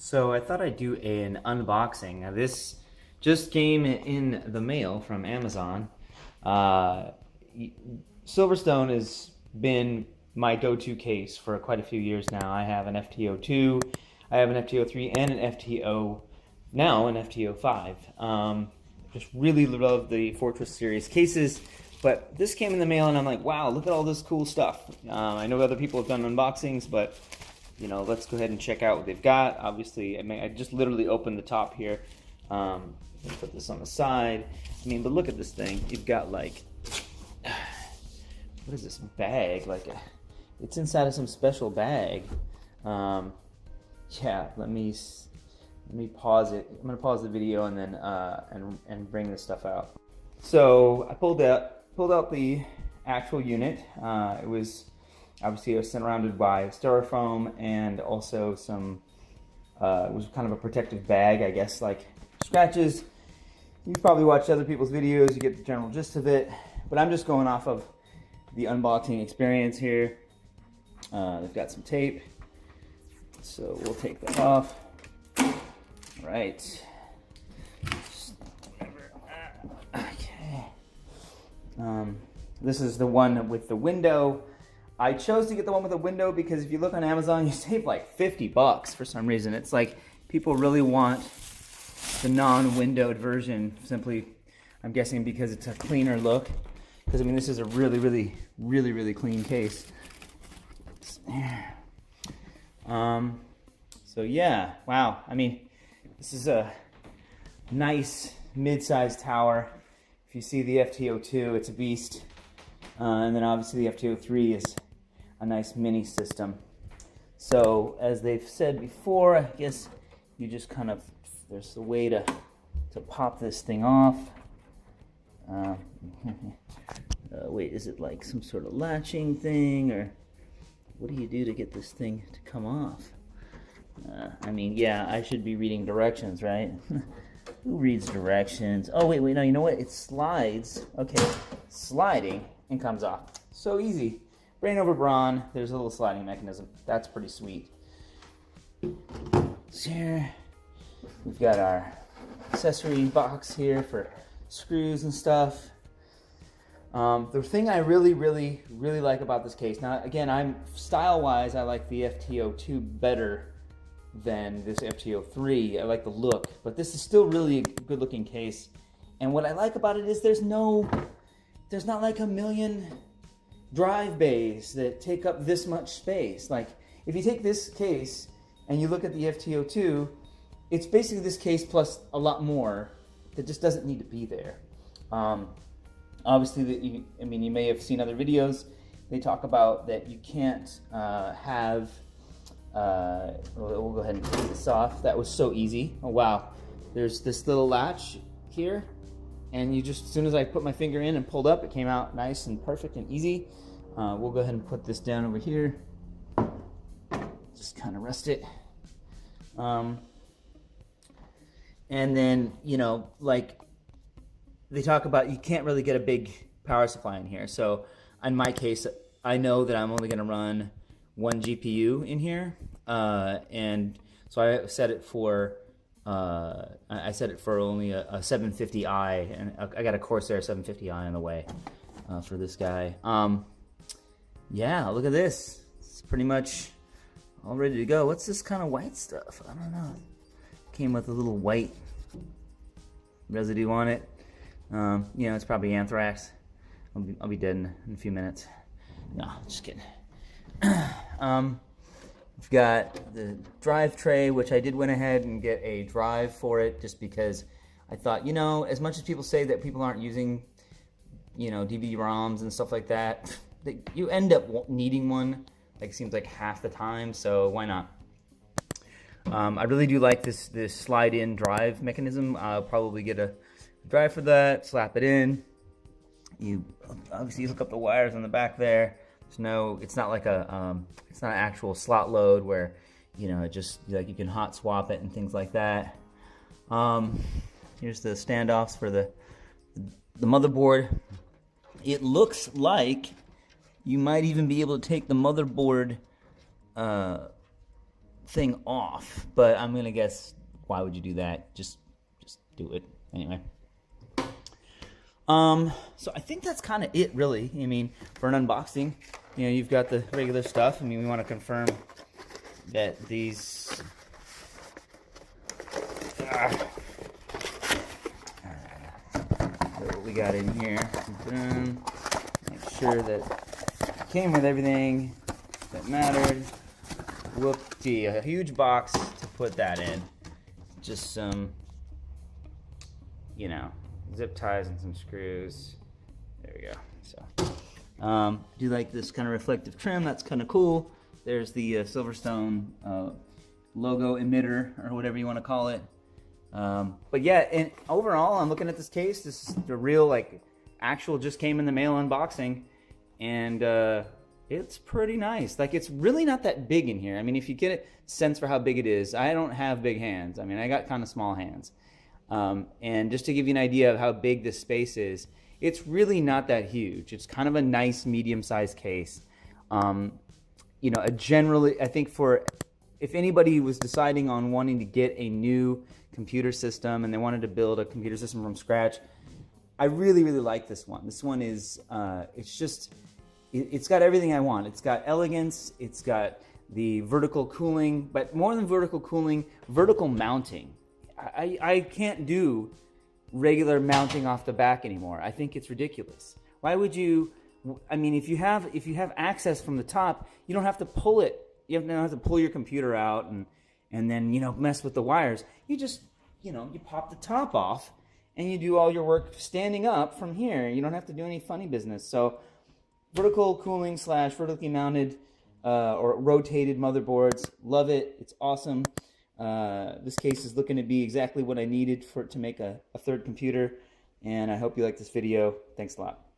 So I thought I'd do an unboxing. Now this just came in the mail from Amazon. Silverstone has been my go-to case for quite a few years now. I have an Ft02, I have an Ft03, and an now an Ft05. Just really love the Fortress series cases, but this came in the mail and I'm like, wow, look at all this cool stuff. I know other people have done unboxings, but you know, let's go ahead and check out what they've got. Obviously, I just literally opened the top here. Put this on the side. I mean, but look at this thing. You've got like, what is this bag? It's inside of some special bag. Yeah, let me pause it. I'm gonna pause the video and then and bring this stuff out. So I pulled out the actual unit. It was obviously surrounded by styrofoam and also some. It was kind of a protective bag, I guess, like scratches. You've probably watched other people's videos. You get the general gist of it. But I'm just going off of the unboxing experience here. They've got some tape, so we'll take that off. Right. Okay. This is the one with the window. I chose to get the one with the window because if you look on Amazon, you save like $50 for some reason. It's like people really want the non-windowed version simply, I'm guessing because it's a cleaner look. Because I mean, this is a really clean case. So yeah, wow. I mean, this is a nice mid-size tower. If you see the Ft02, it's a beast. And then obviously the Ft03 is a nice mini system. So as they've said before, I guess you just kind of, there's a way to pop this thing off. Wait, is it like some sort of latching thing, or what do you do to get this thing to come off? I mean, yeah, I should be reading directions, right? Who reads directions? Oh, wait, no, you know what? It slides. Okay, sliding and comes off. So easy. Brain over brawn. There's a little sliding mechanism. That's pretty sweet. So here, we've got our accessory box here for screws and stuff. The thing I really like about this case, now again, style-wise, I like the Ft02 better than this Ft03. I like the look, but this is still really a good-looking case. And what I like about it is there's not like a million drive bays that take up this much space. Like, if you take this case and you look at the Ft02, it's basically this case plus a lot more that just doesn't need to be there. Obviously, I mean, you may have seen other videos. They talk about that you can't have. We'll go ahead and take this off. That was so easy. Oh wow! There's this little latch here, and you just, as soon as I put my finger in and pulled up, it came out nice and perfect and easy. We'll go ahead and put this down over here. Just kind of rest it. And then, you know, like they talk about, you can't really get a big power supply in here. So in my case, I know that I'm only going to run one GPU in here. And so I set it for only a 750i, and I got a Corsair 750i on the way for this guy. Yeah, look at this. It's pretty much all ready to go. What's this kind of white stuff? I don't know. Came with a little white residue on it. You know, it's probably anthrax. I'll be dead in a few minutes. No, just kidding. We've got the drive tray, which I did went ahead and get a drive for it just because I thought, you know, as much as people say that people aren't using, you know, DVD-ROMs and stuff like that, you end up needing one, like, seems like half the time, so why not? I really do like this slide-in drive mechanism. I'll probably get a drive for that, slap it in. You obviously hook up the wires on the back there. It's not like it's not an actual slot load where, you know, it just, like, you can hot swap it and things like that. Here's the standoffs for the motherboard. It looks like you might even be able to take the motherboard thing off, but I'm gonna guess, why would you do that? Just do it anyway. So I think that's kind of it, really. I mean, for an unboxing, you know, you've got the regular stuff. I mean, we want to confirm that these. What we got in here. Boom. Make sure that it came with everything that mattered. Whoop-dee, a huge box to put that in. Just some, you know, zip ties and some screws. There we go. So, do like this kind of reflective trim. That's kind of cool. There's the Silverstone logo emitter, or whatever you want to call it. But yeah, and overall, I'm looking at this case. This is the real, like, actual, just came in the mail unboxing, and it's pretty nice. Like, it's really not that big in here. I mean, if you get a sense for how big it is, I don't have big hands. I mean, I got kind of small hands. And just to give you an idea of how big this space is, it's really not that huge. It's kind of a nice medium-sized case. You know, generally, I think for, if anybody was deciding on wanting to get a new computer system and they wanted to build a computer system from scratch, I really, really like this one. This one is, it's got everything I want. It's got elegance, it's got the vertical cooling, but more than vertical cooling, vertical mounting. I can't do regular mounting off the back anymore. I think it's ridiculous. Why would you, I mean, if you have access from the top, you don't have to pull it. You don't have to pull your computer out and then, you know, mess with the wires. You just, you know, you pop the top off and you do all your work standing up from here. You don't have to do any funny business. So vertical cooling / vertically mounted or rotated motherboards. Love it. It's awesome. This case is looking to be exactly what I needed for it to make a third computer. And I hope you like this video. Thanks a lot.